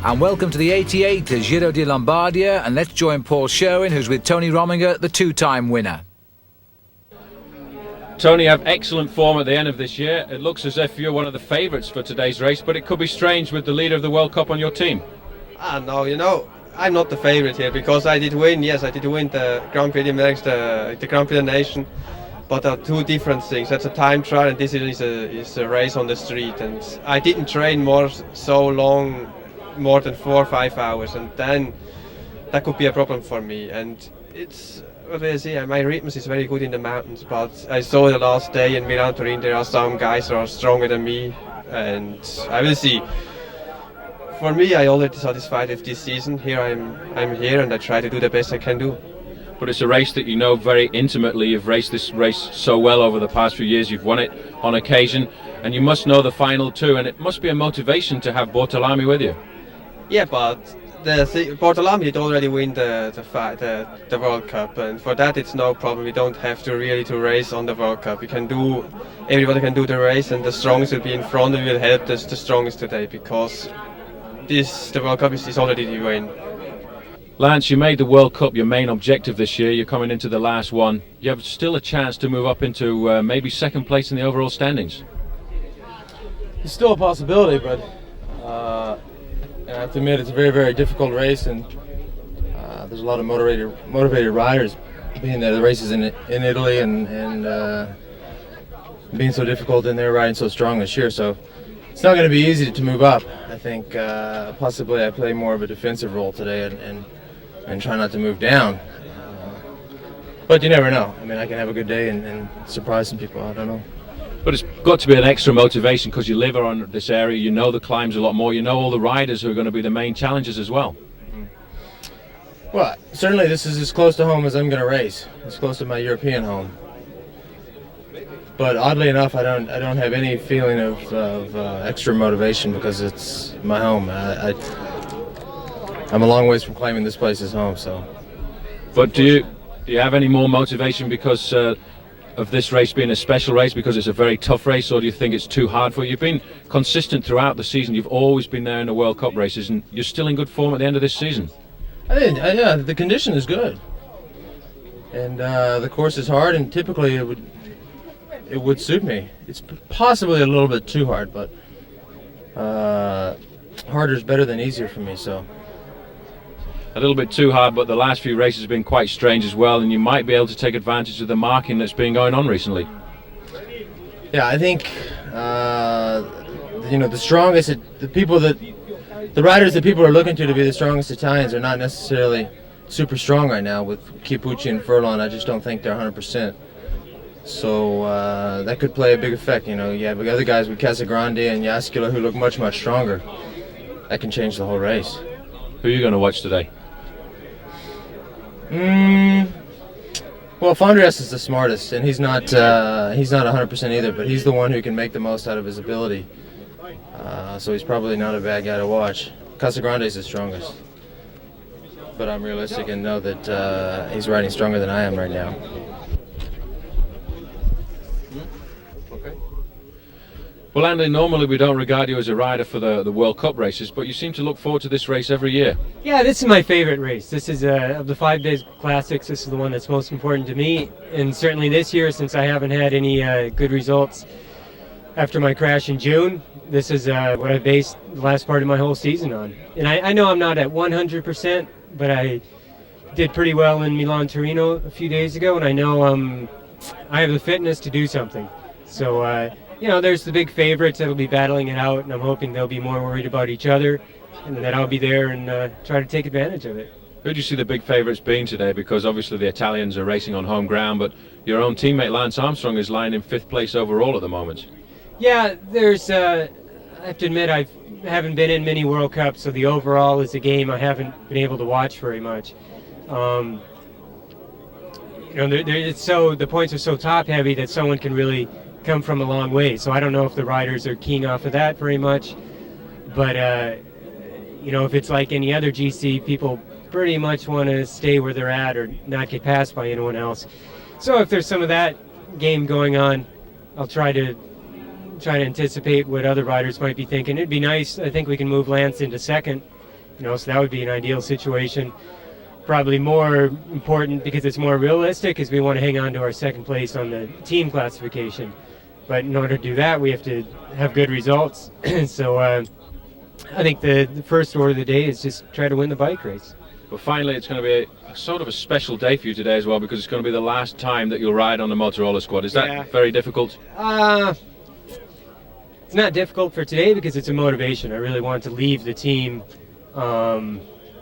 And welcome to the 88th Giro di Lombardia, and let's join Paul Sherwen, who's with Tony Rominger, the two-time winner. Tony, you have excellent form at the end of this year. It looks as if you're one of the favourites for today's race, but it could be strange with the leader of the World Cup on your team. No, I'm not the favourite here, because I did win the Grand Prix d'Amérique, the Grand Prix of the Nation, but there are two different things. That's a time trial, and this is a race on the street, and I didn't train more than 4 or 5 hours, and then that could be a problem for me. And it's what do I say? My rhythm is very good in the mountains, but I saw the last day in Milan-Turin there are some guys that are stronger than me, and I will see. For me, I already satisfied with this season. Here I'm here, and I try to do the best I can do. But it's a race that you know very intimately. You've raced this race so well over the past few years. You've won it on occasion, and you must know the final two, and it must be a motivation to have Bortolami with you. Yeah, but Bortolami did already win the World Cup, and for that it's no problem. We don't have to race on the World Cup. Everybody can do the race, and the strongest will be in front, and will help the strongest today, because the World Cup is already the win. Lance, you made the World Cup your main objective this year. You're coming into the last one. You have still a chance to move up into maybe second place in the overall standings. It's still a possibility, but I have to admit it's a very, very difficult race, and there's a lot of motivated riders, being that the race is in Italy and being so difficult, and they're riding so strong this year. So it's not going to be easy to move up. I think possibly I play more of a defensive role today and try not to move down. But you never know. I mean, I can have a good day and surprise some people. I don't know. But it's got to be an extra motivation because you live around this area, you know the climbs a lot more, you know all the riders who are going to be the main challengers as well. Well, certainly this is as close to home as I'm going to race, as close to my European home. But oddly enough, I don't have any feeling of extra motivation because it's my home. I'm a long ways from claiming this place as home. So. But do you have any more motivation because of this race being a special race, because it's a very tough race, or do you think it's too hard for you? You've been consistent throughout the season. You've always been there in the World Cup races, and you're still in good form at the end of this season. Yeah, the condition is good, and the course is hard, and typically it would suit me. It's possibly a little bit too hard, but harder is better than easier for me. So. A little bit too hard, but the last few races have been quite strange as well, and you might be able to take advantage of the marking that's been going on recently. Yeah, I think the strongest, the riders that people are looking to be the strongest Italians are not necessarily super strong right now with Chiappucci and Furlan. I just don't think they're 100%. So that could play a big effect. You have other guys with Casagrande and Jasquila who look much, much stronger. That can change the whole race. Who are you going to watch today? Well, Fondrias is the smartest, and he's not 100% either, but he's the one who can make the most out of his ability. So he's probably not a bad guy to watch. Casagrande is the strongest, but I'm realistic and know that he's riding stronger than I am right now. Well, Andy, normally we don't regard you as a rider for the World Cup races, but you seem to look forward to this race every year. Yeah, this is my favorite race. This is, of the 5 days classics, this is the one that's most important to me. And certainly this year, since I haven't had any good results after my crash in June, this is what I based the last part of my whole season on. And I know I'm not at 100%, but I did pretty well in Milan-Torino a few days ago, and I know I have the fitness to do something. So, there's the big favorites that'll be battling it out, and I'm hoping they'll be more worried about each other, and that I'll be there and try to take advantage of it. Who do you see the big favourites being today? Because obviously the Italians are racing on home ground, but your own teammate Lance Armstrong is lying in 5th place overall at the moment. Yeah, there's. I have to admit I haven't been in many World Cups, so the overall is a game I haven't been able to watch very much. The points are so top heavy that someone can really come from a long way, so I don't know if the riders are keying off of that very much, but if it's like any other GC, people pretty much want to stay where they're at or not get passed by anyone else. So if there's some of that game going on, I'll try to anticipate what other riders might be thinking. It'd be nice. I think we can move Lance into second So that would be an ideal situation. Probably more important because it's more realistic is we want to hang on to our second place on the team classification. But in order to do that, we have to have good results. So I think the first order of the day is just try to win the bike race. But finally, it's going to be a sort of a special day for you today as well, because it's going to be the last time that you'll ride on the Motorola squad. Is that very difficult? It's not difficult for today because it's a motivation. I really want to leave the team on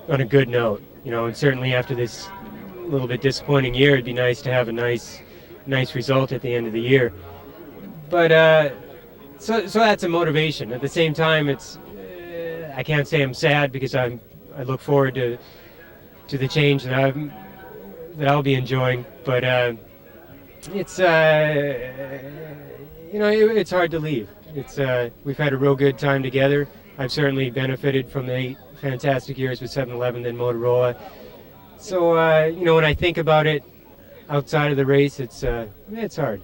a good note. And certainly after this little bit disappointing year, it'd be nice to have a nice result at the end of the year. But so that's a motivation. At the same time, it's I can't say I'm sad because I look forward to the change that I'll be enjoying. But it's it's hard to leave. We've had a real good time together. I've certainly benefited from the 8 fantastic years with 7-Eleven and Motorola. So when I think about it outside of the race, it's hard.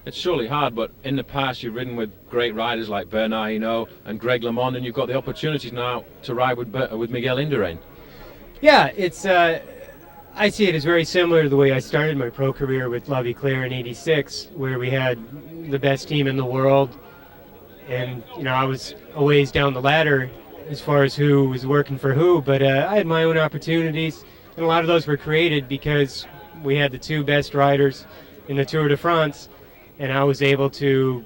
It's surely hard, but in the past you've ridden with great riders like Bernard Hinault and Greg LeMond, and you've got the opportunities now to ride with Miguel Indurain. Yeah, I see it as very similar to the way I started my pro career with La Viclaire in '86, where we had the best team in the world, and I was a ways down the ladder as far as who was working for who, but I had my own opportunities, and a lot of those were created because we had the 2 best riders in the Tour de France, and I was able to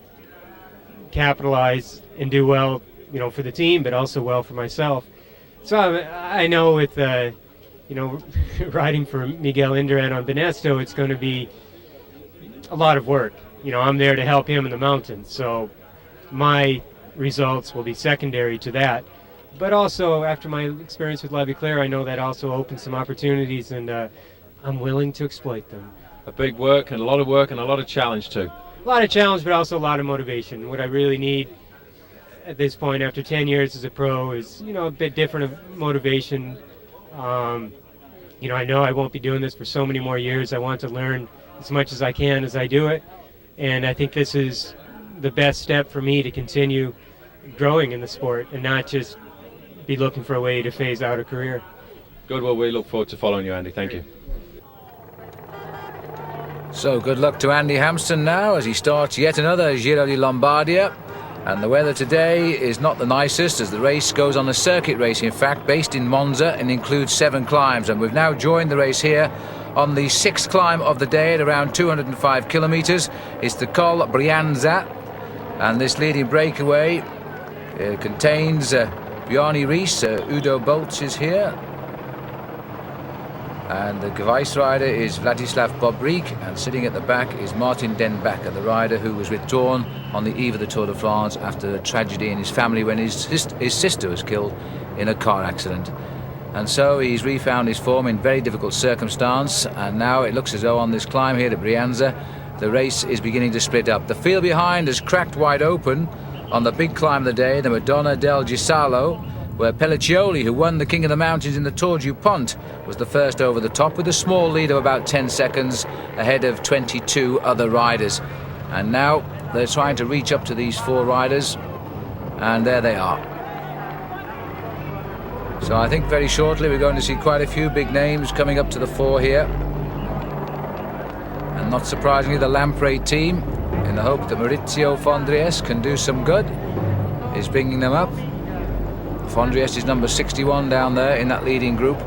capitalize and do well, for the team, but also well for myself. So I know with, riding for Miguel Indurain on Banesto, it's going to be a lot of work. I'm there to help him in the mountains, so my results will be secondary to that. But also, after my experience with La Viclaire, I know that also opens some opportunities, and I'm willing to exploit them. A big work and a lot of work and a lot of challenge too. A lot of challenge, but also a lot of motivation. What I really need at this point, after 10 years as a pro, is a bit different of motivation. I know I won't be doing this for so many more years. I want to learn as much as I can as I do it, and I think this is the best step for me to continue growing in the sport and not just be looking for a way to phase out a career. Good. Well, we look forward to following you, Andy. Thank you. So good luck to Andy Hampsten now as he starts yet another Giro di Lombardia. And the weather today is not the nicest, as the race goes on a circuit race, in fact, based in Monza, and includes 7 climbs. And we've now joined the race here on the 6th climb of the day at around 205 kilometres. It's the Col Brianza, and this leading breakaway contains Bjarne Riis. Udo Bolts is here, and the vice rider is Vladislav Bobrik, and sitting at the back is Martin Den Bakker, the rider who was withdrawn on the eve of the Tour de France after a tragedy in his family when his sister was killed in a car accident. And so he's refound his form in very difficult circumstance, and now it looks as though on this climb here at Brianza the race is beginning to split up. The field behind has cracked wide open on the big climb of the day, the Madonna del Gisalo, where Pelliccioli, who won the King of the Mountains in the Tour du Pont, was the first over the top with a small lead of about 10 seconds ahead of 22 other riders. And now they're trying to reach up to these 4 riders, and there they are. So I think very shortly we're going to see quite a few big names coming up to the fore here. And not surprisingly, the Lamprey team, in the hope that Maurizio Fondries can do some good, is bringing them up. Fondries is number 61 down there in that leading group.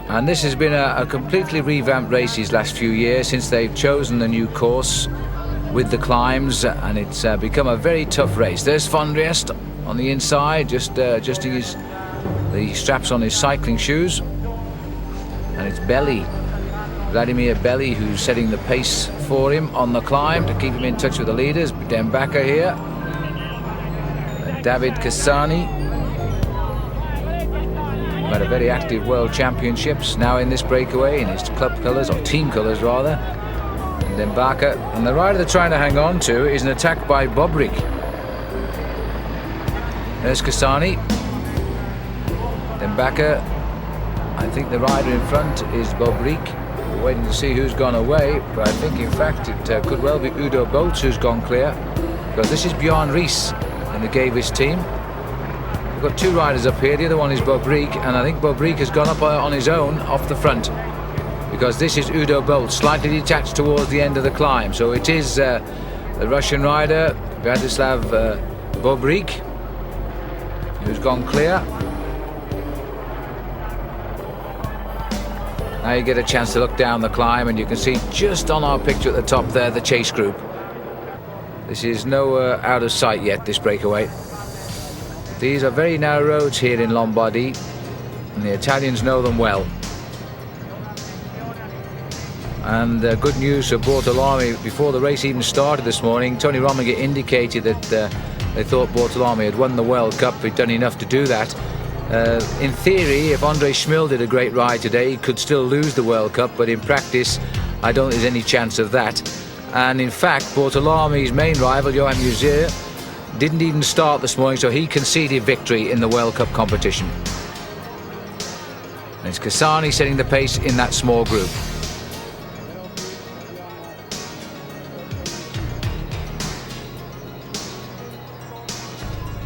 And this has been a completely revamped race these last few years since they've chosen the new course with the climbs, and it's become a very tough race. There's Fondries on the inside, just adjusting the straps on his cycling shoes. And it's Belli, Vladimir Belli, who's setting the pace for him on the climb to keep him in touch with the leaders. Den Bakker here. And David Cassani, who had a very active World Championships, now in this breakaway in his club colours, or team colours rather. And Den Bakker, and the rider they're trying to hang on to is an attack by Bobrik. There's Cassani. Den Bakker. I think the rider in front is Bobrik. We're waiting to see who's gone away, but I think in fact it could well be Udo Bolts who's gone clear, because this is Bjarne Riis in in the Gavis team. We've got 2 riders up here. The other one is Bobrik, and I think Bobrik has gone up on his own off the front, because this is Udo Bolt, slightly detached towards the end of the climb. So it is the Russian rider Vladislav Bobrik who's gone clear. Now you get a chance to look down the climb, and you can see just on our picture at the top there the chase group. This is nowhere out of sight yet, this breakaway. These are very narrow roads here in Lombardy, and the Italians know them well. And good news for Bortolami, before the race even started this morning, Tony Rominger indicated that they thought Bortolami had won the World Cup. He'd done enough to do that. In theory, if Andre Schmil did a great ride today, he could still lose the World Cup, but in practice, I don't think there's any chance of that. And in fact, Bortolami's main rival, Johan Muzier, didn't even start this morning, so he conceded victory in the World Cup competition. And it's Cassani setting the pace in that small group.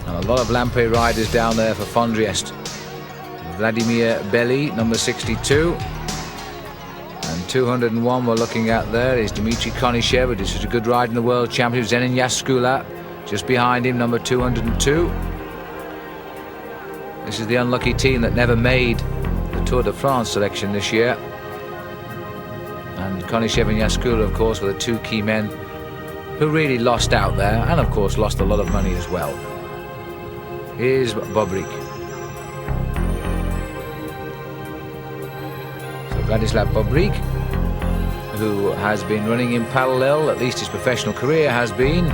A lot of Lampe riders down there for Fondriest. Vladimir Belli, number 62. And 201 we're looking at there is Dmitry Konishev, who did such a good ride in the World Championship. Zenin Yaskula, just behind him, number 202. This is the unlucky team that never made the Tour de France selection this year. And Konishev and Yaskula, of course, were the 2 key men who really lost out there, and of course lost a lot of money as well. Here's Bobrik. So Vladislav Bobrik, who has been running in parallel, at least his professional career has been,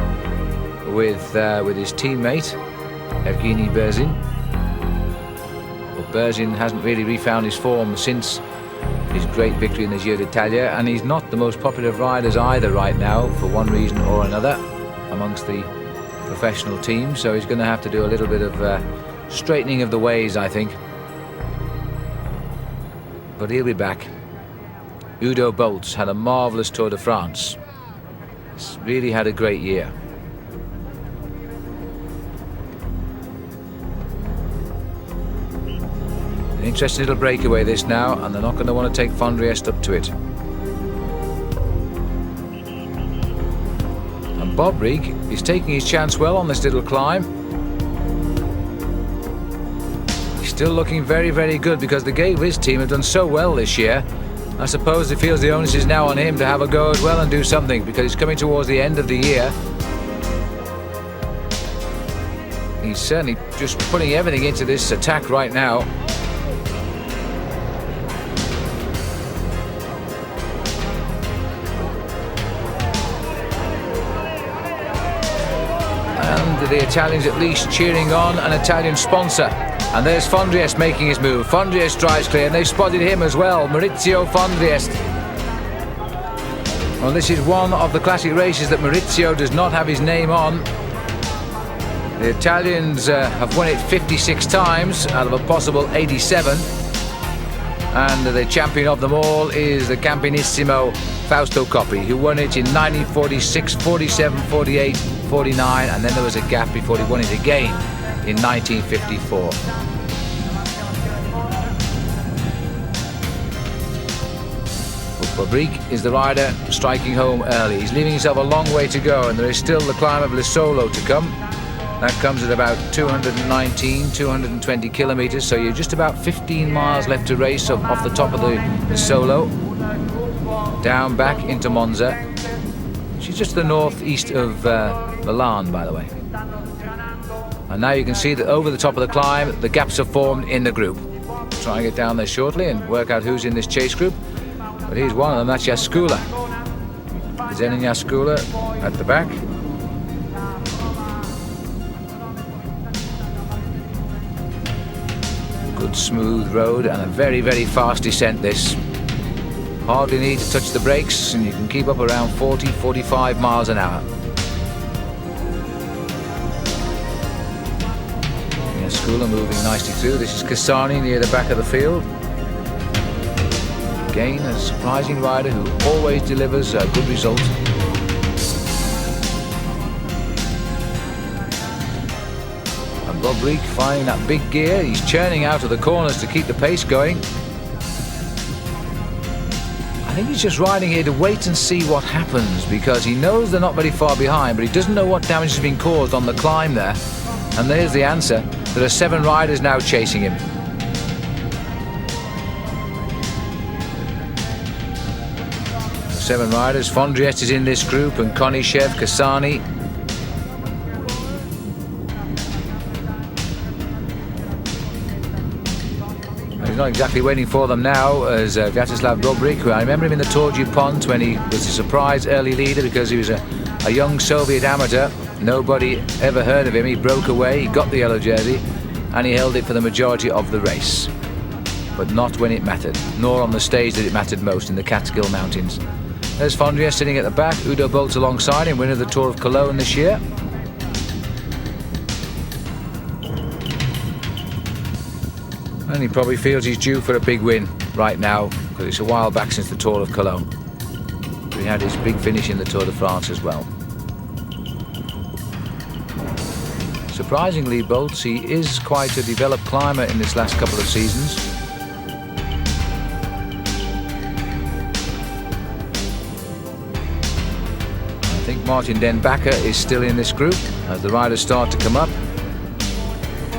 with his teammate Evgeny Berzin. But Berzin hasn't really refound his form since his great victory in the Giro d'Italia, and he's not the most popular of riders either right now, for one reason or another, amongst the professional team, so he's going to have to do a little bit of straightening of the ways, I think. But he'll be back. Udo Bolt's had a marvellous Tour de France. He's really had a great year. An interesting little breakaway this now, and they're not going to want to take Fondriest up to it. Bobrik is taking his chance well on this little climb. He's still looking very, very good, because the Gavis team have done so well this year. I suppose he feels the onus is now on him to have a go as well and do something, because he's coming towards the end of the year. He's certainly just putting everything into this attack right now. The Italians at least cheering on an Italian sponsor. And there's Fondriest making his move. Fondriest drives clear, and they've spotted him as well, Maurizio Fondriest. Well, this is one of the classic races that Maurizio does not have his name on. The Italians have won it 56 times out of a possible 87. And the champion of them all is the Campionissimo Fausto Coppi, who won it in 1946, 47, 48, 49, and then there was a gap before he won it again in 1954. Bobrik is the rider striking home early. He's leaving himself a long way to go, and there is still the climb of Lisolo to come. That comes at about 219, 220 kilometres, so you're just about 15 miles left to race off the top of the Solo, down back into Monza. She's just the northeast of Milan, by the way. And now you can see that over the top of the climb, the gaps are formed in the group. Try and get down there shortly and work out who's in this chase group. But here's one of them, that's Yaskula. Zenin Yaskula at the back. Good smooth road and a very, very fast descent this. Hardly need to touch the brakes, and you can keep up around 40, 45 miles an hour. Yaskula moving nicely through. This is Cassani near the back of the field. Again, a surprising rider who always delivers a good result. Bobrik finding that big gear. He's churning out of the corners to keep the pace going. I think he's just riding here to wait and see what happens, because he knows they're not very far behind, but he doesn't know what damage has been caused on the climb there. And there's the answer. There are 7 riders now chasing him. The 7 riders. Fondriest is in this group, and Konishev, Kasani. He's not exactly waiting for them now as Sviatoslav Bobrik, who I remember him in the Tour du Pont when he was a surprise early leader because he was a young Soviet amateur. Nobody ever heard of him. He broke away, he got the yellow jersey, and he held it for the majority of the race. But not when it mattered, nor on the stage that it mattered most, in the Catskill Mountains. There's Fondriest sitting at the back, Udo Bolt's alongside him, winner of the Tour of Cologne this year. And he probably feels he's due for a big win right now, because it's a while back since the Tour of Cologne. He had his big finish in the Tour de France as well. Surprisingly, Bolts, he is quite a developed climber in this last couple of seasons. I think Martin Den Bakker is still in this group as the riders start to come up.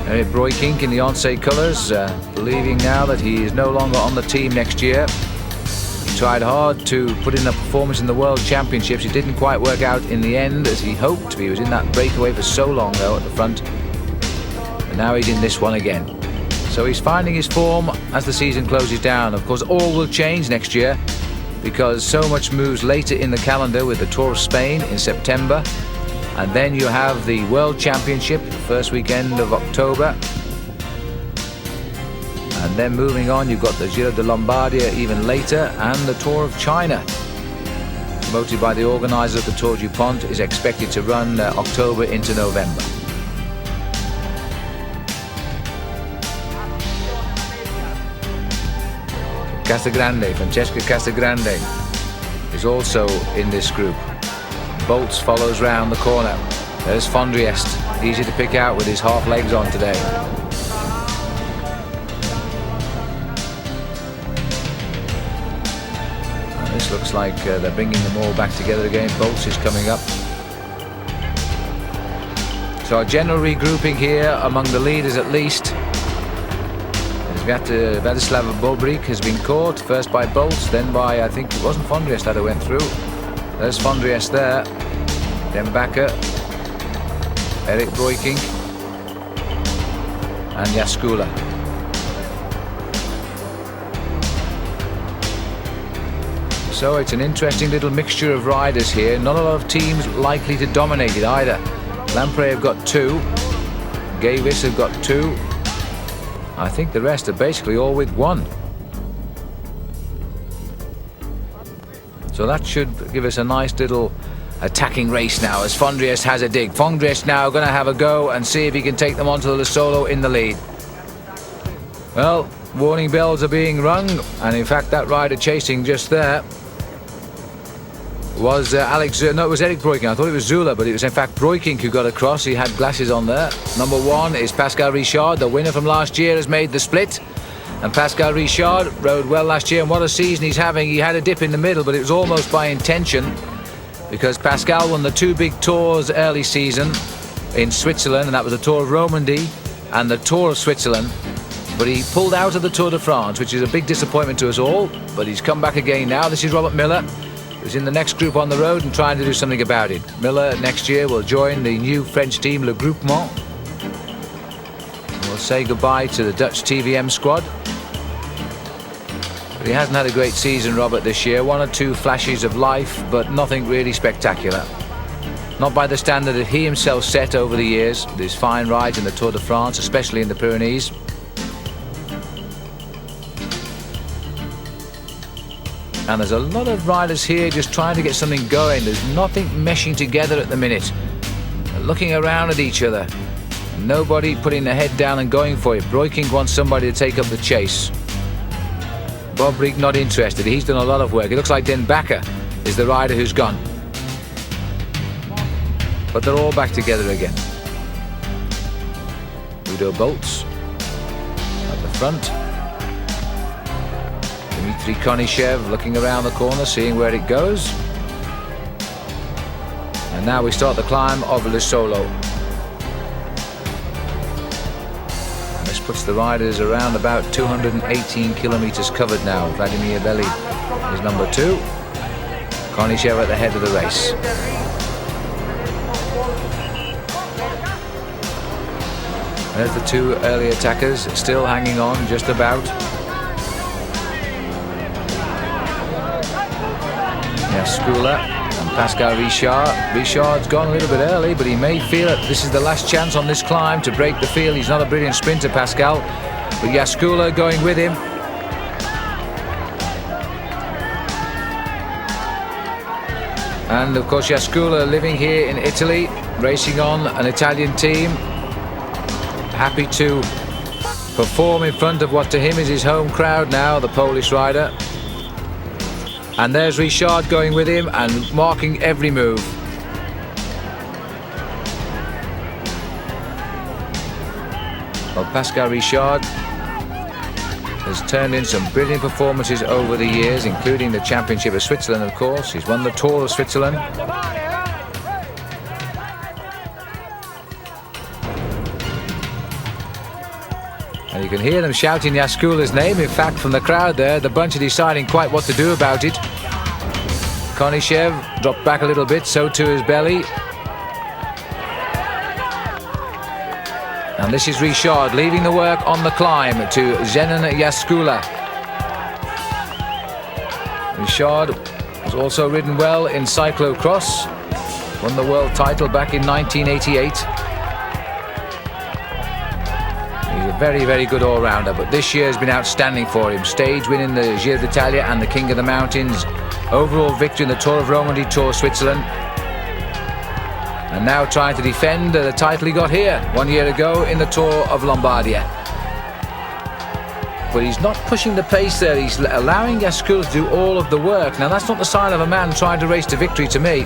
Erik Breukink in the Once colours, believing now that he is no longer on the team next year. He tried hard to put in a performance in the World Championships. It didn't quite work out in the end as he hoped. He was in that breakaway for so long though at the front. And now he's in this one again. So he's finding his form as the season closes down. Of course, all will change next year because so much moves later in the calendar with the Tour of Spain in September. And then you have the World Championship, first weekend of October. And then moving on, you've got the Giro de Lombardia even later, and the Tour of China, promoted by the organisers of the Tour du Pont, is expected to run October into November. Casagrande, Francesca Casagrande, is also in this group. Bolts follows round the corner. There's Fondriest, easy to pick out with his half legs on today. And this looks like they're bringing them all back together again. Bolts is coming up. So a general regrouping here among the leaders at least. Sviatoslav Bobrik has been caught, first by Bolts, then by, I think it wasn't Fondriest that went through. There's Fondriest there, Den Bakker, Erik Breukink, and Jaskula. So it's an interesting little mixture of riders here. Not a lot of teams likely to dominate it either. Lampre have got 2, Gavis have got 2. I think the rest are basically all with 1. So that should give us a nice little attacking race now as Fondriest has a dig. Fondriest now going to have a go and see if he can take them onto the solo in the lead. Well, warning bells are being rung, and in fact that rider chasing just there was it was Erik Breukink. I thought it was Zula, but it was in fact Breukink who got across. He had glasses on there. Number 1 is Pascal Richard. The winner from last year has made the split. And Pascal Richard rode well last year, and what a season he's having. He had a dip in the middle, but it was almost by intention because Pascal won the 2 big tours early season in Switzerland, and that was the Tour of Lombardy and the Tour of Switzerland. But he pulled out of the Tour de France, which is a big disappointment to us all, but he's come back again now. This is Robert Miller, who's in the next group on the road and trying to do something about it. Miller next year will join the new French team, Le Groupement. We'll say goodbye to the Dutch TVM squad. But he hasn't had a great season, Robert, this year. 1 or 2 flashes of life, but nothing really spectacular. Not by the standard that he himself set over the years, with his fine rides in the Tour de France, especially in the Pyrenees. And there's a lot of riders here just trying to get something going. There's nothing meshing together at the minute. They're looking around at each other. Nobody putting their head down and going for it. Breukink wants somebody to take up the chase. Bobrik not interested. He's done a lot of work. It looks like Den Bakker is the rider who's gone. But they're all back together again. Udo Bolts at the front. Dmitry Konishev looking around the corner, seeing where it goes. And now we start the climb of Le Solo. And this puts the riders around about 218 kilometers covered now. Vladimir Belli is number 2. Konishev at the head of the race. There's the 2 early attackers still hanging on just about. Skula and Pascal Richard. Richard's gone a little bit early, but he may feel that this is the last chance on this climb to break the field. He's not a brilliant sprinter, Pascal, but Jaskula going with him. And of course Jaskula living here in Italy, racing on an Italian team, happy to perform in front of what to him is his home crowd now, the Polish rider. And there's Richard going with him and marking every move. Well, Pascal Richard has turned in some brilliant performances over the years, including the Championship of Switzerland, of course. He's won the Tour of Switzerland. And you can hear them shouting Jaskula's name, in fact, from the crowd there. The bunch are deciding quite what to do about it. Konishev dropped back a little bit, so too is Belli. And this is Richard leaving the work on the climb to Zenon Jaskula. Richard has also ridden well in cyclocross, won the world title back in 1988. He's a very, very good all-rounder, but this year has been outstanding for him. Stage win in the Giro d'Italia and the King of the Mountains. Overall victory in the Tour of Lombardy, Tour of Switzerland. And now trying to defend the title he got here 1 year ago in the Tour of Lombardia. But he's not pushing the pace there. He's allowing Jaskula to do all of the work. Now that's not the sign of a man trying to race to victory to me.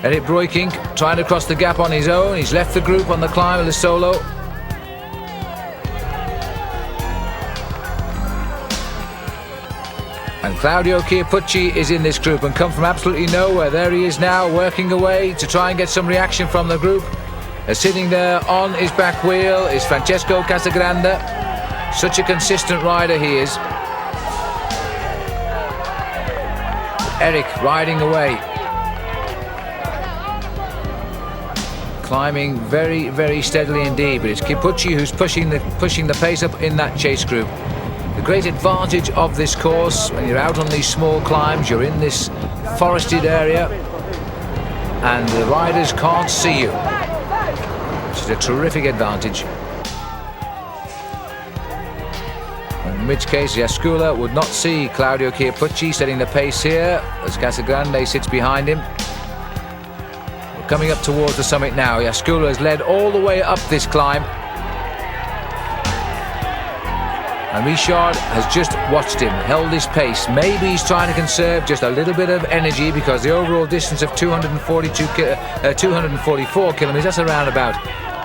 Erik Breukink trying to cross the gap on his own. He's left the group on the climb of the solo. And Claudio Chiappucci is in this group and come from absolutely nowhere. There he is now, working away to try and get some reaction from the group. Sitting there on his back wheel is Francesco Casagrande. Such a consistent rider he is. Erik riding away. Climbing very, very steadily indeed, but it's Chiappucci who's pushing the pace up in that chase group. The great advantage of this course, when you're out on these small climbs, you're in this forested area and the riders can't see you, which is a terrific advantage. In which case Jaskula would not see Claudio Chiappucci setting the pace here as Casagrande sits behind him. We're coming up towards the summit now. Jaskula has led all the way up this climb. And Richard has just watched him, held his pace. Maybe he's trying to conserve just a little bit of energy because the overall distance of 244 kilometres, that's around about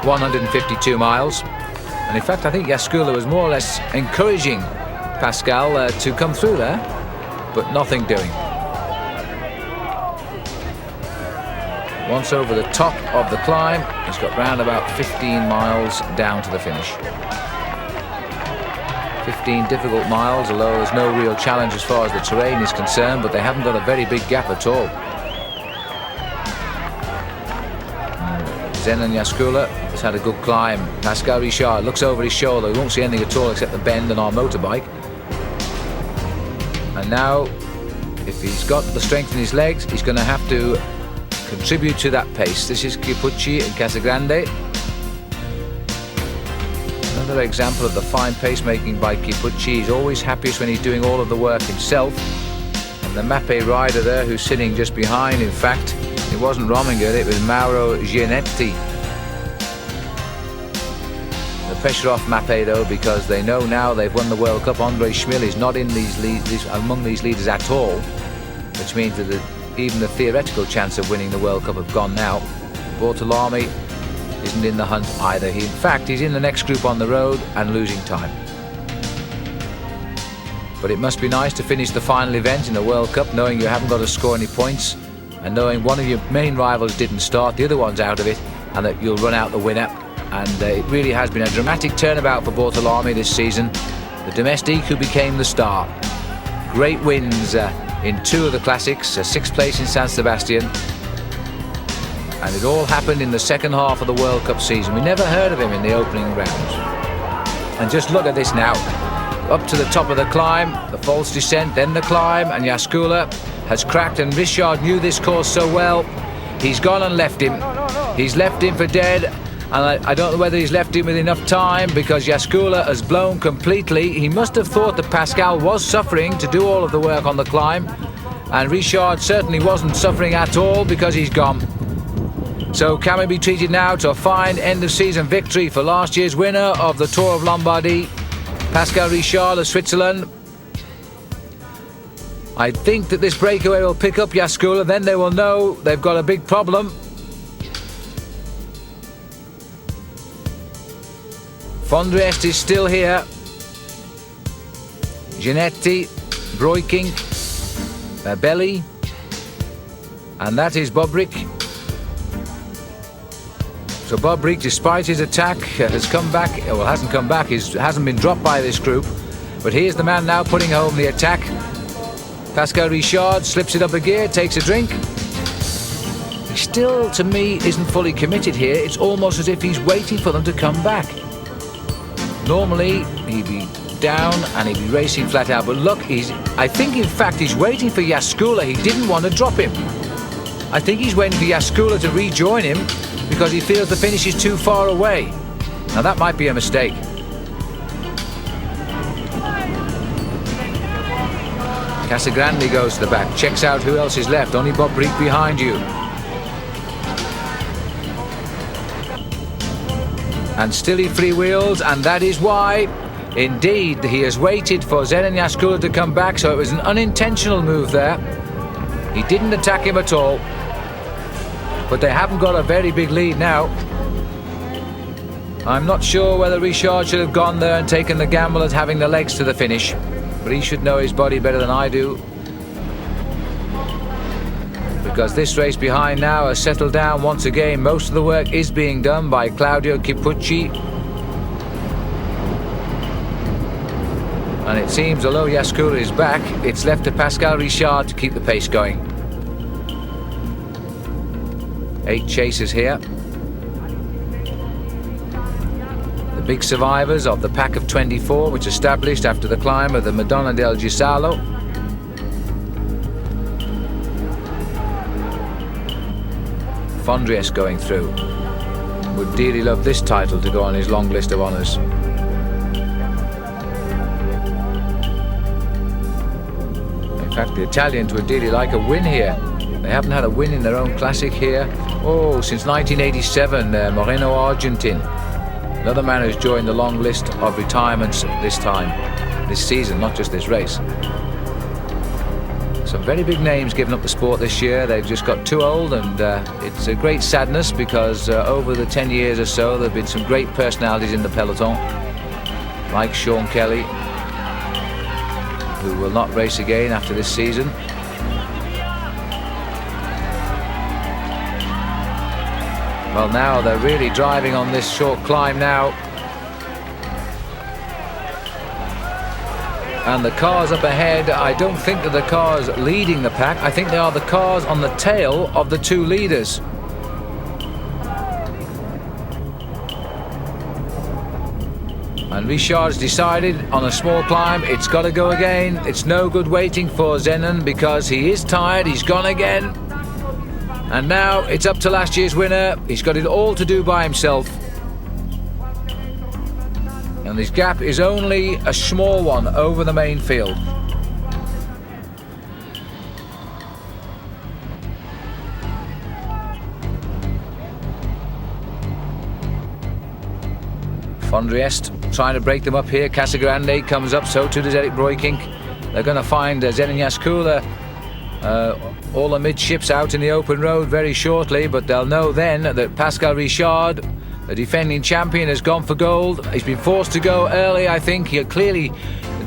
152 miles. And in fact, I think Jaskula was more or less encouraging Pascal to come through there, but nothing doing. Once over the top of the climb, he's got round about 15 miles down to the finish. 15 difficult miles, although there's no real challenge as far as the terrain is concerned, but they haven't got a very big gap at all. Zenon Jaskula has had a good climb. Pascal Richard looks over his shoulder. He won't see anything at all except the bend on our motorbike. And now, if he's got the strength in his legs, he's going to have to contribute to that pace. This is Chiappucci and Casagrande. Another example of the fine pacemaking by Chiappucci. He's always happiest when he's doing all of the work himself. And the Mappe rider there who's sitting just behind, in fact, it wasn't Rominger, it was Mauro Gianetti. The pressure off Mappe though, because they know now they've won the World Cup. Andre Schmil is not in among these leaders at all, which means that even the theoretical chance of winning the World Cup have gone now. Bortolami isn't in the hunt either. In fact, he's in the next group on the road and losing time. But it must be nice to finish the final event in the World Cup knowing you haven't got to score any points and knowing one of your main rivals didn't start, the other one's out of it, and that you'll run out the winner. And it really has been a dramatic turnabout for Bortolami this season. The domestique who became the star. Great wins in 2 of the classics, 6th place in San Sebastian. And it all happened in the second half of the World Cup season. We never heard of him in the opening rounds. And just look at this now. Up to the top of the climb, the false descent, then the climb, and Jaskula has cracked, and Richard knew this course so well. He's gone and left him. He's left him for dead, and I don't know whether he's left him with enough time because Jaskula has blown completely. He must have thought that Pascal was suffering to do all of the work on the climb, and Richard certainly wasn't suffering at all because he's gone. So can we be treated now to a fine end-of-season victory for last year's winner of the Tour of Lombardy, Pascal Richard of Switzerland? I think that this breakaway will pick up Jaskula, then they will know they've got a big problem. Fondriest is still here. Ginetti, Breukink, Belli, and that is Bobrick. So Bobrick, despite his attack, has come back. Well, hasn't come back. He hasn't been dropped by this group. But here's the man now putting home the attack. Pascal Richard slips it up a gear, takes a drink. He still, to me, isn't fully committed here. It's almost as if he's waiting for them to come back. Normally, he'd be down and he'd be racing flat out. But look, I think, in fact, he's waiting for Jaskula. He didn't want to drop him. I think he's waiting for Jaskula to rejoin him because he feels the finish is too far away. Now, that might be a mistake. Casagrande goes to the back, checks out who else is left. Only Bobrick behind you. And still he freewheels, and that is why, indeed, he has waited for Zenon Jaskula to come back, so it was an unintentional move there. He didn't attack him at all. But they haven't got a very big lead now. I'm not sure whether Richard should have gone there and taken the gamble at having the legs to the finish. But he should know his body better than I do. Because this race behind now has settled down once again. Most of the work is being done by Claudio Chipucci. And it seems, although Jaskula is back, it's left to Pascal Richard to keep the pace going. 8 chasers here. The big survivors of the pack of 24, which established after the climb of the Madonna del Gisalo. Fondriest going through. Would dearly love this title to go on his long list of honours. In fact, the Italians would dearly like a win here. They haven't had a win in their own classic here. Oh, since 1987, Moreno Argentin. Another man who's joined the long list of retirements this season, not just this race. Some very big names giving up the sport this year. They've just got too old, and it's a great sadness because over the 10 years or so, there have been some great personalities in the peloton, like Sean Kelly, who will not race again after this season. Well, now they're really driving on this short climb now. And the cars up ahead, I don't think that the cars leading the pack. I think they are the cars on the tail of the 2 leaders. And Richard's decided on a small climb, it's got to go again. It's no good waiting for Zenon because he is tired, he's gone again. And now it's up to last year's winner. He's got it all to do by himself. And his gap is only a small one over the main field. Fondriest trying to break them up here. Casagrande comes up, so too does Eric Breukink. They're going to find Zenon Jaskula all amidships out in the open road very shortly, but they'll know then that Pascal Richard The defending champion has gone for gold. He's been forced to go early, I think. He clearly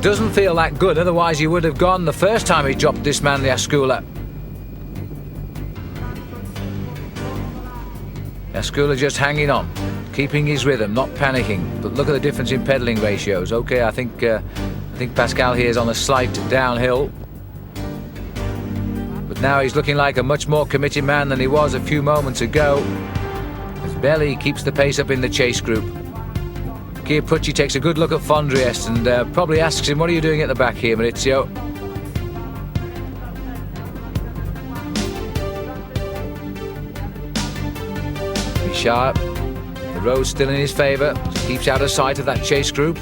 doesn't feel that good, otherwise he would have gone the first time he dropped this man, Jaskula. Jaskula just hanging on, keeping his rhythm, not panicking. But look at the difference in pedalling ratios. Okay, I think Pascal here is on a slight downhill. But now he's looking like a much more committed man than he was a few moments ago. As Belli keeps the pace up in the chase group. Pucci takes a good look at Fondriest and probably asks him, what are you doing at the back here, Maurizio? Richard, the road's still in his favour, keeps out of sight of that chase group.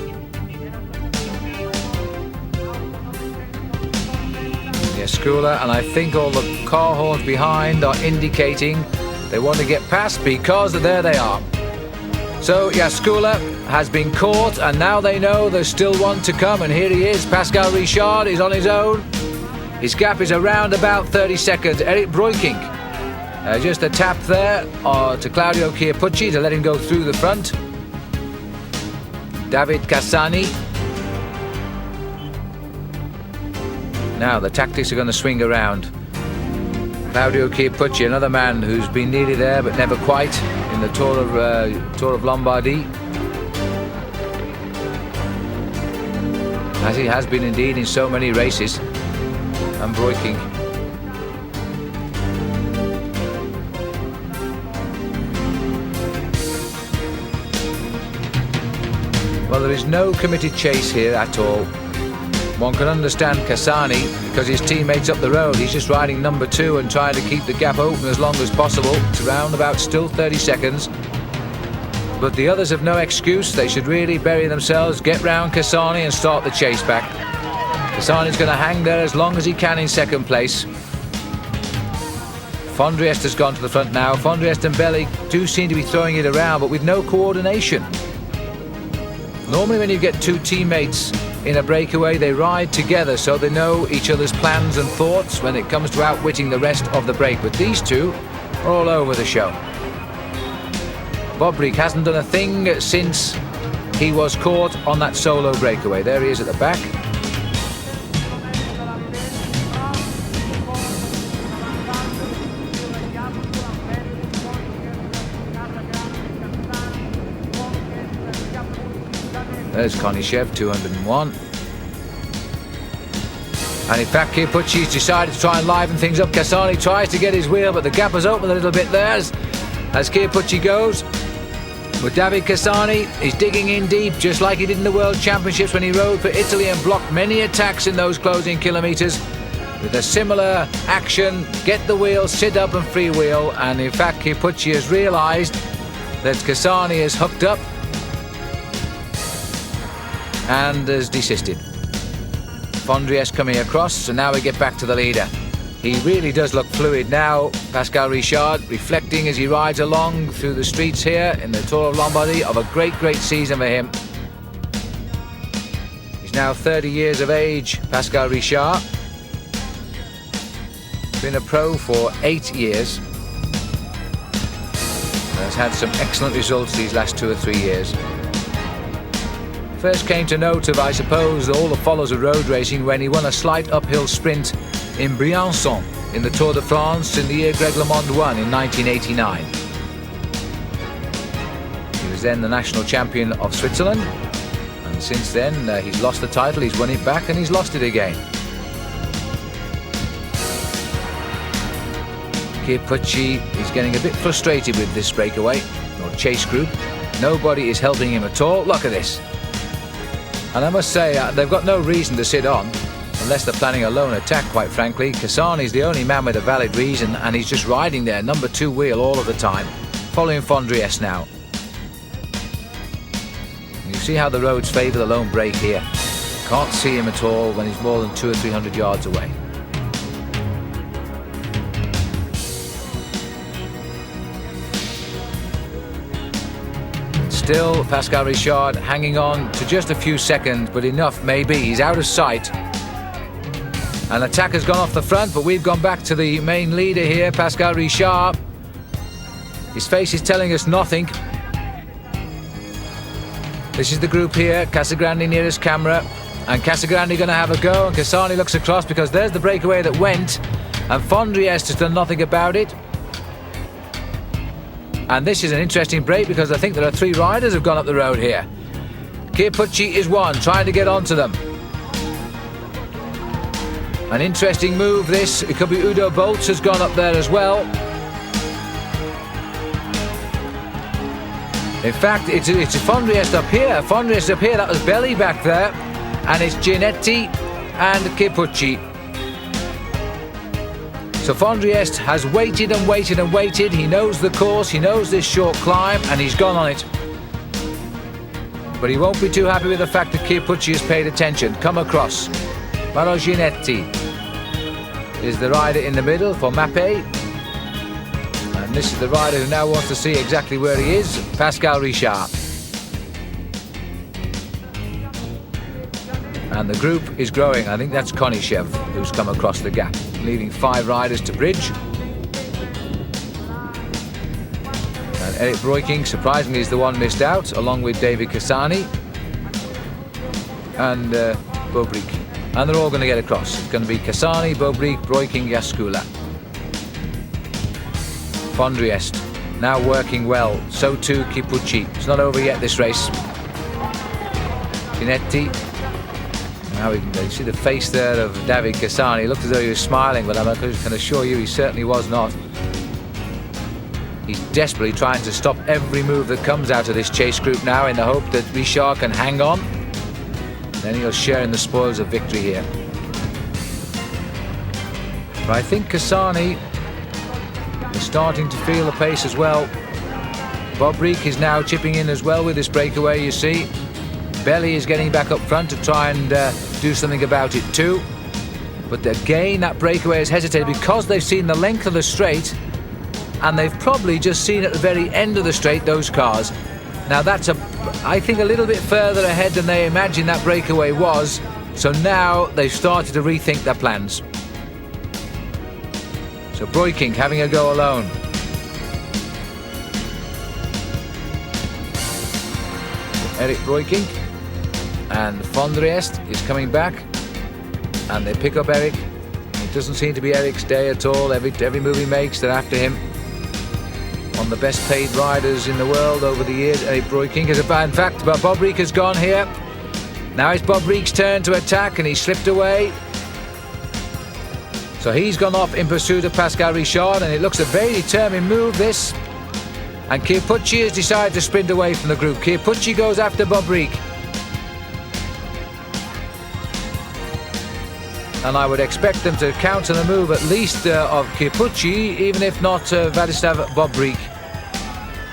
Jaskula, and I think all the car horns behind are indicating they want to get past, because there they are. So Jaskula has been caught, and now they know there's still one to come, and here he is. Pascal Richard is on his own. His gap is around about 30 seconds. Eric Breukink, just a tap there to Claudio Chiappucci to let him go through the front. David Cassani. Now the tactics are going to swing around. Claudio Chiappucci, another man who's been nearly there but never quite in the Tour of Lombardy, as he has been indeed in so many races. And Breukink. Well, there is no committed chase here at all. One can understand Cassani because his teammate's up the road. He's just riding number 2 and trying to keep the gap open as long as possible. It's around about still 30 seconds. But the others have no excuse. They should really bury themselves, get round Cassani and start the chase back. Cassani's going to hang there as long as he can in second place. Fondriest has gone to the front now. Fondriest and Belli do seem to be throwing it around, but with no coordination. Normally when you get two teammates in a breakaway, they ride together so they know each other's plans and thoughts when it comes to outwitting the rest of the break. But these two are all over the show. Bobrik hasn't done a thing since he was caught on that solo breakaway. There he is at the back. There's Konishev, 201. And in fact, Chiappucci's decided to try and liven things up. Cassani tries to get his wheel, but the gap has opened a little bit there as Chiappucci goes. With David Cassani, he's digging in deep, just like he did in the World Championships when he rode for Italy and blocked many attacks in those closing kilometres. With a similar action, get the wheel, sit up and freewheel. And in fact, Chiappucci has realised that Cassani is hooked up and has desisted. Fondriest coming across, so now we get back to the leader. He really does look fluid now. Pascal Richard reflecting as he rides along through the streets here in the Tour of Lombardy of a great season for him. He's now 30 years of age, Pascal Richard. Been a pro for 8 years. Has had some excellent results these last 2 or 3 years. First came to note of, I suppose, all the follows of road racing when he won a slight uphill sprint in Briançon in the Tour de France in the year Greg LeMond won in 1989. He was then the national champion of Switzerland, and since then he's lost the title, he's won it back and he's lost it again. Chiappucci is getting a bit frustrated with this breakaway, or chase group. Nobody is helping him at all. Look at this. And I must say, they've got no reason to sit on, unless they're planning a lone attack, quite frankly. Cassani's the only man with a valid reason, and he's just riding there, number 2 wheel all of the time, following Fondriest now. You see how the roads favour the lone break here. Can't see him at all when he's more than 200 or 300 yards away. Still, Pascal Richard hanging on to just a few seconds, but enough maybe. He's out of sight. An attack has gone off the front, but we've gone back to the main leader here, Pascal Richard. His face is telling us nothing. This is the group here. Casagrande nearest camera. And Casagrande going to have a go. And Cassani looks across because there's the breakaway that went. And Fondriest has done nothing about it. And this is an interesting break because I think there are 3 riders who've gone up the road here. Chiappucci is one, trying to get onto them. An interesting move this. It could be Udo Bolts has gone up there as well. In fact, it's Fondriest up here. Fondriest up here, that was Belli back there. And it's Gianetti and Chiappucci. So Fondriest has waited and waited and waited. He knows the course, he knows this short climb, and he's gone on it. But he won't be too happy with the fact that Chiappucci has paid attention. Come across. Mauro Gianetti is the rider in the middle for Mappé. And this is the rider who now wants to see exactly where he is, Pascal Richard. And the group is growing. I think that's Konishev who's come across the gap, leaving 5 riders to bridge. And Eric Breukink, surprisingly, is the one missed out, along with David Cassani and Bobrik. And they're all going to get across. It's going to be Cassani, Bobrik, Breukink, Jaskula. Fondriest now working well. So too Chiappucci. It's not over yet, this race. Gianetti. Now we can see the face there of David Cassani. He looked as though he was smiling, but I can assure you he certainly was not. He's desperately trying to stop every move that comes out of this chase group now in the hope that Richard can hang on. Then he'll share in the spoils of victory here. But I think Cassani is starting to feel the pace as well. Bobrik is now chipping in as well with this breakaway, you see. Belli is getting back up front to try and do something about it too. But again, that breakaway has hesitated because they've seen the length of the straight, and they've probably just seen at the very end of the straight those cars. Now that's, I think, a little bit further ahead than they imagined that breakaway was. So now they've started to rethink their plans. So Breukink having a go alone. Eric Breukink. And Fondriest is coming back, and they pick up Eric. It doesn't seem to be Eric's day at all. Every move he makes, they're after him. One of the best paid riders in the world over the years, Eric Breukink. In fact, Bobrik has gone here. Now it's Bobrik's turn to attack, and he slipped away. So he's gone off in pursuit of Pascal Richard, and it looks a very determined move, this. And Chiappucci has decided to sprint away from the group. Chiappucci goes after Bobrik. And I would expect them to counter the move at least of Chiappucci, even if not Vladislav Bobrik.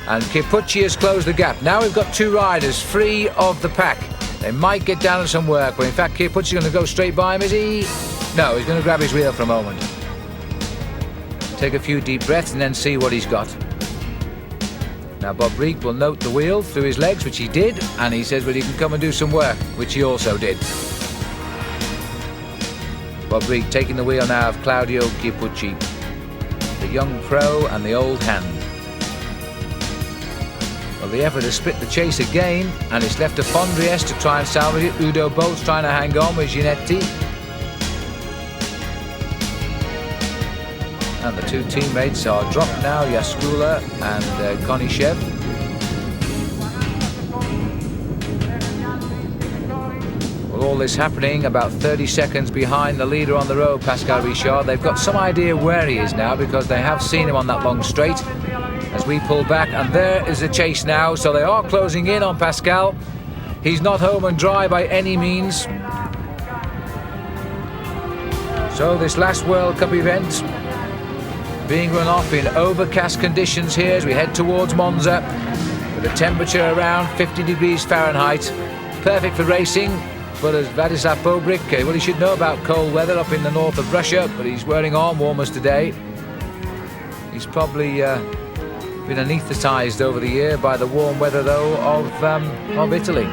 And Chiappucci has closed the gap. Now we've got 2 riders free of the pack. They might get down to some work, but in fact Chiappucci's going to go straight by him, is he? No, he's going to grab his wheel for a moment. Take a few deep breaths and then see what he's got. Now Bobrik will note the wheel through his legs, which he did, and he says, well, you can come and do some work, which he also did. Bobrik taking the wheel now of Claudio Chiappucci, the young pro and the old hand. Well, the effort has split the chase again, and it's left to Fondriest to try and salvage it. Udo Bolts trying to hang on with Gianetti. And the 2 teammates are dropped now, Jaskula and Konishev. Well, all this happening about 30 seconds behind the leader on the road, Pascal Richard. They've got some idea where he is now because they have seen him on that long straight as we pull back, and there is the chase now. So they are closing in on Pascal. He's not home and dry by any means. So this last World Cup event being run off in overcast conditions here as we head towards Monza, with a temperature around 50 degrees Fahrenheit. Perfect for racing, but as Vladislav Bobrik, well, he should know about cold weather up in the north of Russia, but he's wearing arm warmers today. He's probably been anaesthetised over the year by the warm weather, though, of Italy.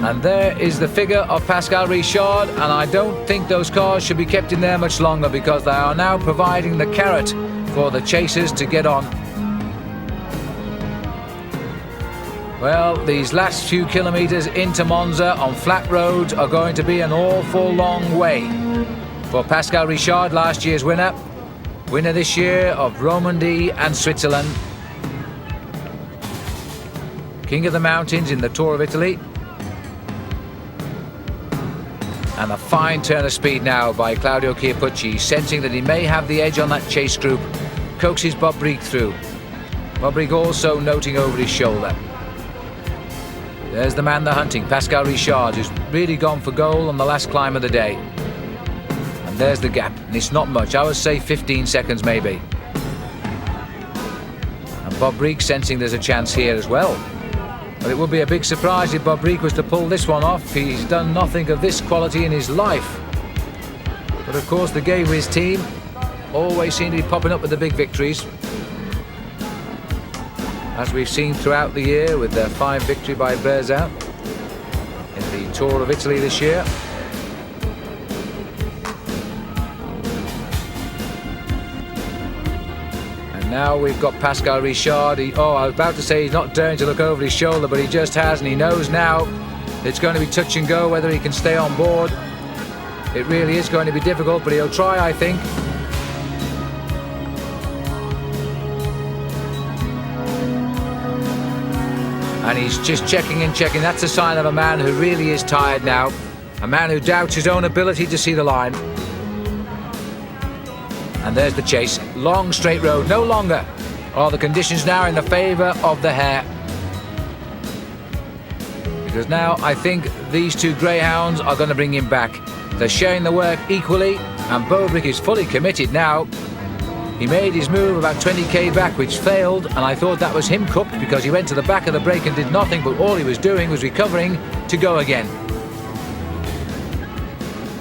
And there is the figure of Pascal Richard, and I don't think those cars should be kept in there much longer because they are now providing the carrot for the chasers to get on. Well, these last few kilometres into Monza on flat roads are going to be an awful long way for Pascal Richard, last year's winner this year of Romandy and Switzerland, king of the mountains in the Tour of Italy. And a fine turn of speed now by Claudio Chiappucci, sensing that he may have the edge on that chase group, coaxes Bobrick through. Bobrick also noting over his shoulder. There's the man they're hunting, Pascal Richard, who's really gone for goal on the last climb of the day. And there's the gap, and it's not much, I would say 15 seconds maybe. And Bobrick sensing there's a chance here as well. But it would be a big surprise if Bobrick was to pull this one off. He's done nothing of this quality in his life. But of course the Gaywis team always seem to be popping up with the big victories, as we've seen throughout the year with their fine victory by Berza in the Tour of Italy this year. And now we've got Pascal Richard. I was about to say he's not daring to look over his shoulder, but he just has, and he knows now it's going to be touch and go whether he can stay on board. It really is going to be difficult, but he'll try, I think. And he's just checking and checking. That's a sign of a man who really is tired now. A man who doubts his own ability to see the line. And there's the chase. Long straight road, no longer are the conditions now in the favour of the hare. Because now I think these two greyhounds are going to bring him back. They're sharing the work equally, and Bobrick is fully committed now. He made his move about 20k back, which failed, and I thought that was him cooked because he went to the back of the break and did nothing, but all he was doing was recovering to go again.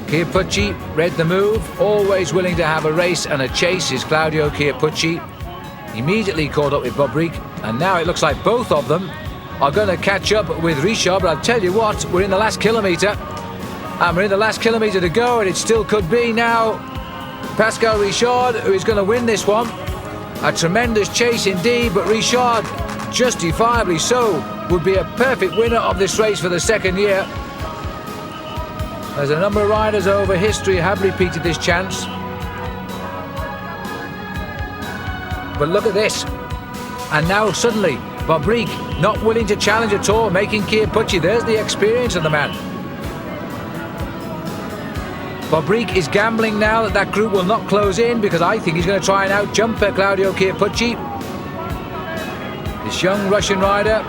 Chiappucci read the move, always willing to have a race and a chase is Claudio Chiappucci. Immediately caught up with Bobrick, and now it looks like both of them are going to catch up with Richard, but I'll tell you what, we're in the last kilometre, and we're in the last kilometre to go, and it still could be now Pascal Richard who is going to win this one. A tremendous chase indeed, but Richard, justifiably so, would be a perfect winner of this race for the second year. There's a number of riders over history have repeated this chance. But look at this. And now suddenly, Bobrick not willing to challenge at all, making Chiappucci. There's the experience of the man. Bobrick is gambling now that group will not close in, because I think he's going to try and out-jump Claudio Chiappucci. This young Russian rider,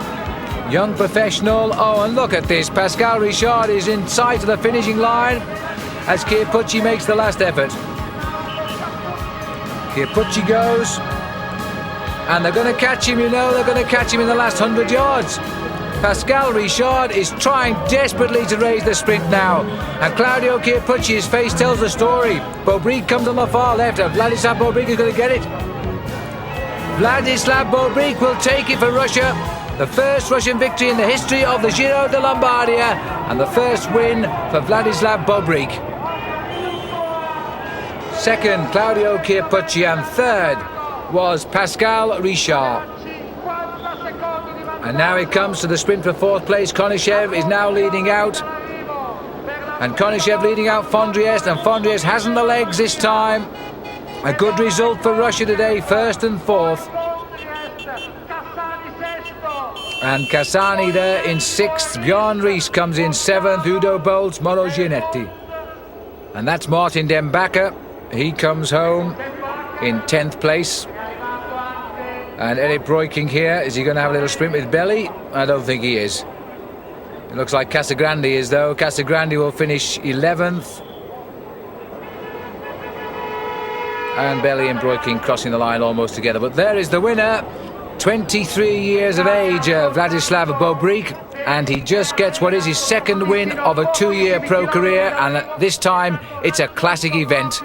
young professional. Oh, and look at this. Pascal Richard is in sight of the finishing line as Chiappucci makes the last effort. Chiappucci goes, and they're going to catch him, they're going to catch him in the last 100 yards. Pascal Richard is trying desperately to raise the sprint now, and Claudio Chiappucci's face tells the story. Bobrick comes on the far left, and Vladislav Bobrick is going to get it. Vladislav Bobrick will take it for Russia. The first Russian victory in the history of the Giro de Lombardia, and the first win for Vladislav Bobrick. Second, Claudio Chiappucci, and third was Pascal Richard. And now it comes to the sprint for fourth place. Konishev is now leading out. And Konishev leading out Fondriest, and Fondriest hasn't the legs this time. A good result for Russia today, first and fourth. And Cassani there in sixth. Bjorn Ries comes in seventh. Udo Bolts, Mauro Gianetti. And that's Martin Den Bakker. He comes home in 10th place. And Eric Breukink here, is he going to have a little sprint with Belli? I don't think he is. It looks like Casagrande is, though. Casagrande will finish 11th. And Belli and Breukink crossing the line almost together. But there is the winner, 23 years of age, Vladislav Bobrick. And he just gets what is his second win of a 2-year pro career. And this time, it's a classic event.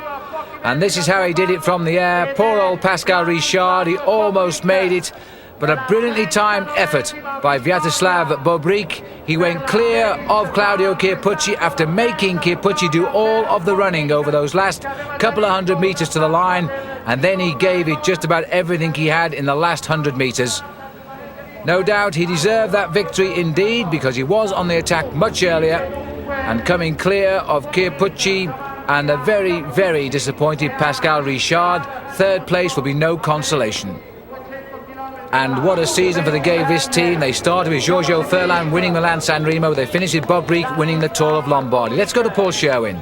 And this is how he did it from the air. Poor old Pascal Richard, he almost made it. But a brilliantly timed effort by Vladislav Bobrick. He went clear of Claudio Chiappucci after making Chiappucci do all of the running over those last couple of 100 metres to the line. And then he gave it just about everything he had in the last 100 metres. No doubt he deserved that victory indeed, because he was on the attack much earlier and coming clear of Pucci and a very, very disappointed Pascal Richard. Third place will be no consolation. And what a season for the Gavis team. They started with Giorgio Furlan winning Milan San Remo. They finished with Bob Reek winning the Tour of Lombardy. Let's go to Paul Sherwen.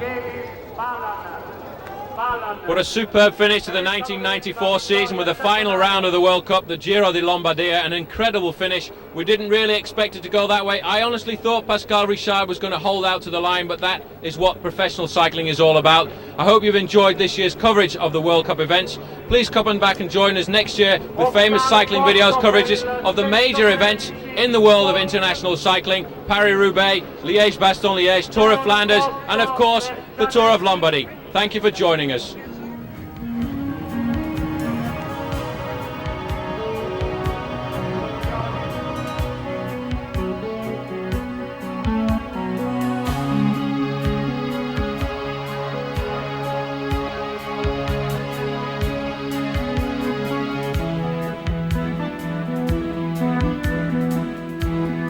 What a superb finish to the 1994 season with the final round of the World Cup, the Giro di Lombardia. An incredible finish. We didn't really expect it to go that way. I honestly thought Pascal Richard was going to hold out to the line, but that is what professional cycling is all about. I hope you've enjoyed this year's coverage of the World Cup events. Please come back and join us next year with famous cycling videos, coverages of the major events in the world of international cycling: Paris-Roubaix, Liège-Bastogne-Liège, Tour of Flanders, and of course the Tour of Lombardy. Thank you for joining us.